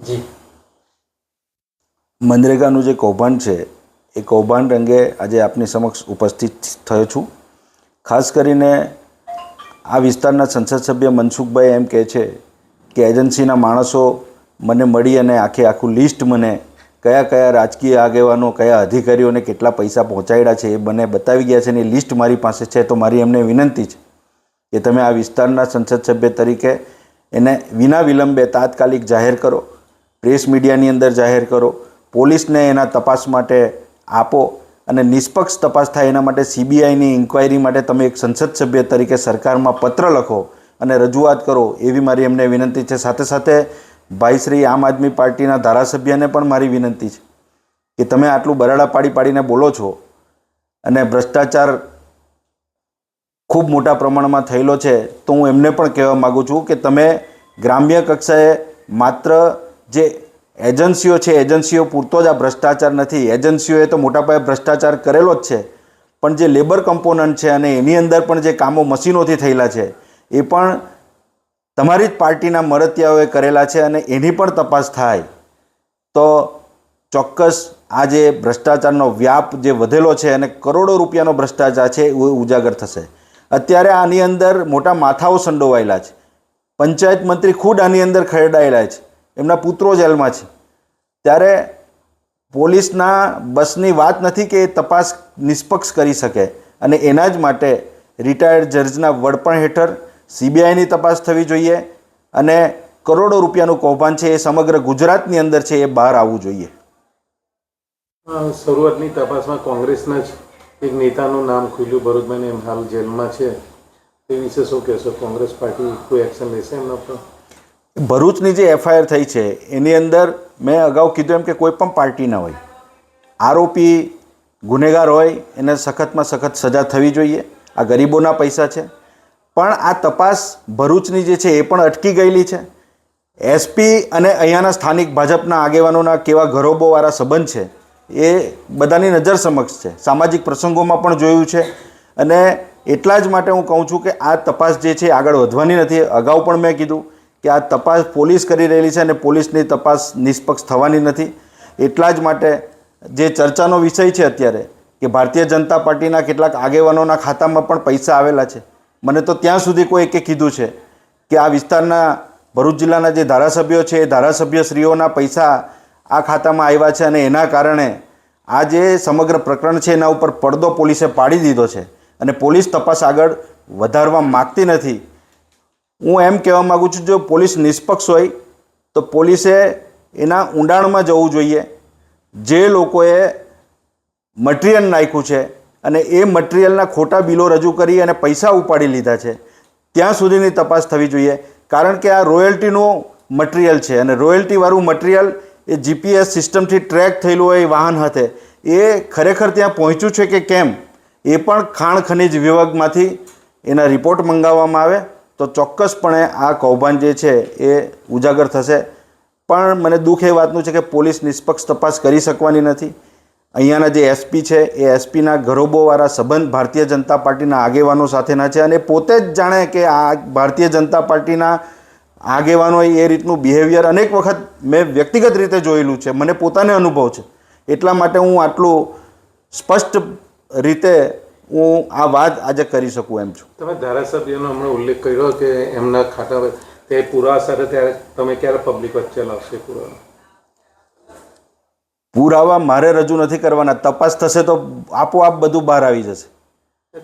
જી મનરેગાનું જે કૌભાંડ છે એ કૌભાંડ અંગે આજે આપની સમક્ષ ઉપસ્થિત થયો છું. ખાસ કરીને આ વિસ્તારના સંસદ સભ્ય મનસુખભાઈ એમ કહે છે કે એજન્સીના માણસો મને મળી અને આખું લિસ્ટ મને કયા કયા રાજકીય આગેવાનો કયા અધિકારીઓને કેટલા પૈસા પહોંચાડ્યા છે એ મને બતાવી ગયા છે અને એ લિસ્ટ મારી પાસે છે. તો મારી એમને વિનંતી છે કે તમે આ વિસ્તારના સંસદ સભ્ય તરીકે એને વિના વિલંબે તાત્કાલિક જાહેર કરો, પ્રેસ મીડિયાની અંદર જાહેર કરો, પોલીસને એના તપાસ માટે આપો અને નિષ્પક્ષ તપાસ થાય એના માટે સીબીઆઈની ઇન્ક્વાયરી માટે તમે એક સંસદ સભ્ય તરીકે સરકારમાં પત્ર લખો અને રજૂઆત કરો એવી મારી એમને વિનંતી છે. સાથે સાથે ભાઈ શ્રી આમ આદમી પાર્ટીના ધારાસભ્યને પણ મારી વિનંતી છે કે તમે આટલું બરાડા પાડીને બોલો છો અને ભ્રષ્ટાચાર ખૂબ મોટા પ્રમાણમાં થયેલો છે, તો હું એમને પણ કહેવા માગું છું કે તમે ગ્રામ્ય કક્ષાએ માત્ર જે એજન્સીઓ છે એજન્સીઓ પૂરતો જ આ ભ્રષ્ટાચાર નથી. એજન્સીઓએ તો મોટા પાયે ભ્રષ્ટાચાર કરેલો જ છે, પણ જે લેબર કમ્પોનન્ટ છે અને એની અંદર પણ જે કામો મશીનોથી થયેલા છે એ પણ તમારી જ પાર્ટીના મળતિયાઓએ કરેલા છે અને એની પણ તપાસ થાય તો ચોક્કસ આ જે ભ્રષ્ટાચારનો વ્યાપ જે વધેલો છે અને કરોડો રૂપિયાનો ભ્રષ્ટાચાર છે એ ઉજાગર થશે. અત્યારે આની અંદર મોટા માથાઓ સંડોવાયેલા છે. પંચાયત મંત્રી ખુદ આની અંદર ખરડાયેલા છે, એમના પુત્રો જેલમાં છે. ત્યારે પોલીસના બસની વાત નથી કે એ તપાસ નિષ્પક્ષ કરી શકે અને એના જ માટે રિટાયર્ડ જજના વડપણ હેઠળ સીબીઆઈની તપાસ થવી જોઈએ અને કરોડો રૂપિયાનું કૌભાંડ છે એ સમગ્ર ગુજરાતની અંદર છે એ બહાર આવવું જોઈએ. શરૂઆતની તપાસમાં કોંગ્રેસના જ એક નેતાનું નામ ખુલ્યું, ભરૂચભાઈને એમ હાલ જેલમાં છે, એ વિશે શું કહેશો? કોંગ્રેસ પાર્ટી કોઈ એક્શન લેશે એમના પર? ભરૂચની જે એફઆઈઆર થઈ છે એની અંદર મેં અગાઉ કીધું એમ કે કોઈ પણ પાર્ટીના હોય, આરોપી ગુનેગાર હોય એને સખતમાં સખત સજા થવી જોઈએ. આ ગરીબોના પૈસા છે, પણ આ તપાસ ભરૂચની જે છે એ પણ અટકી ગયેલી છે. એસપી અને અહીંયાના સ્થાનિક ભાજપના આગેવાનોના કેવા ગરોબોવાળા સંબંધ છે એ બધાની નજર સમક્ષ છે, સામાજિક પ્રસંગોમાં પણ જોયું છે અને એટલા જ માટે હું કહું છું કે આ તપાસ જે છે આગળ વધવાની નથી. અગાઉ પણ મેં કીધું કે આ તપાસ પોલીસ કરી રહેલી છે અને પોલીસની તપાસ નિષ્પક્ષ થવાની નથી. એટલા જ માટે જે ચર્ચાનો વિષય છે અત્યારે કે ભારતીય જનતા પાર્ટીના કેટલાક આગેવાનોના ખાતામાં પણ પૈસા આવેલા છે. મને તો ત્યાં સુધી કોઈ એકે કીધું છે કે આ વિસ્તારના ભરૂચ જિલ્લાના જે ધારાસભ્યો છે એ ધારાસભ્યશ્રીઓના પૈસા આ ખાતામાં આવ્યા છે અને એના કારણે આ જે સમગ્ર પ્રકરણ છે એના ઉપર પડદો પોલીસે પાડી દીધો છે અને પોલીસ તપાસ આગળ વધારવા માગતી નથી. હું એમ કહેવા માગું છું જો પોલીસ નિષ્પક્ષ હોય તો પોલીસે એના ઊંડાણમાં જવું જોઈએ. જે લોકોએ મટીરિયલ નાખ્યું છે અને એ મટીરિયલના ખોટા બિલો રજૂ કરી અને પૈસા ઉપાડી લીધા છે ત્યાં સુધીની તપાસ થવી જોઈએ. કારણ કે આ રોયલ્ટીનું મટીરિયલ છે અને રોયલ્ટીવાળું મટીરિયલ એ જીપીએસ સિસ્ટમથી ટ્રેક થયેલું હોય વાહન હાથે એ ખરેખર ત્યાં પહોંચ્યું છે કે કેમ એ પણ ખાણ ખનિજ વિભાગમાંથી એના રિપોર્ટ મંગાવવામાં આવે તો ચોક્કસપણે આ કૌભાંડ જે છે એ ઉજાગર થશે. પણ મને દુઃખ એ વાતનું છે કે પોલીસ નિષ્પક્ષ તપાસ કરી શકવાની નથી. અહીંયાના જે એસપી છે એ એસપીના ગરોબોવાળા સંબંધ ભારતીય જનતા પાર્ટીના આગેવાનો સાથેના છે અને પોતે જ જાણે કે આ ભારતીય જનતા પાર્ટીના આગેવાનોએ એ રીતનું બિહેવિયર અનેક વખત મેં વ્યક્તિગત રીતે જોયેલું છે, મને પોતાને અનુભવ છે. એટલા માટે હું આટલું સ્પષ્ટ રીતે હું આ વાત આજે કરી શકું એમ છું. તમે ધારાસભ્યનો હમણાં ઉલ્લેખ કર્યો કે એમના ખાતા તે પુરાવા સાથે, ત્યારે તમે ક્યારે પબ્લિક વચ્ચે લાવશે પુરાવા? પુરાવા મારે રજૂ નથી કરવાના, તપાસ થશે તો આપોઆપ બધું બહાર આવી જશે.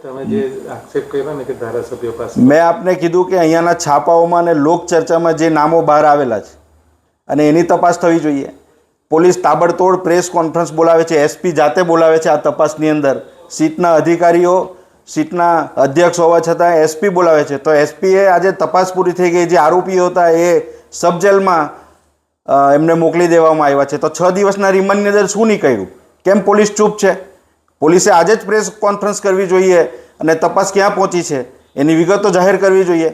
તમે જે આક્ષેપ કર્યો ને કે ધારાસભ્યો પાસે, મેં આપને કીધું કે અહીંયાના છાપાઓમાં અને લોકચર્ચામાં જે નામો બહાર આવેલા છે અને એની તપાસ થવી જોઈએ. પોલીસ તાબડતોડ પ્રેસ કોન્ફરન્સ બોલાવે છે, એસપી જાતે બોલાવે છે આ તપાસની અંદર. સીટના અધિકારીઓ સીટના અધ્યક્ષ હોવા છતાં એસપી બોલાવે છે. તો એસપીએ આજે તપાસ પૂરી થઈ ગઈ, જે આરોપીઓ હતા એ સબ જેલમાં એમને મોકલી દેવામાં આવ્યા છે. તો 6 દિવસના રિમાન્ડની અંદર શું નીકળ્યું? કેમ પોલીસ ચૂપ છે? પોલીસે આજે જ પ્રેસ કોન્ફરન્સ કરવી જોઈએ અને તપાસ ક્યાં પહોંચી છે એની વિગતો જાહેર કરવી જોઈએ.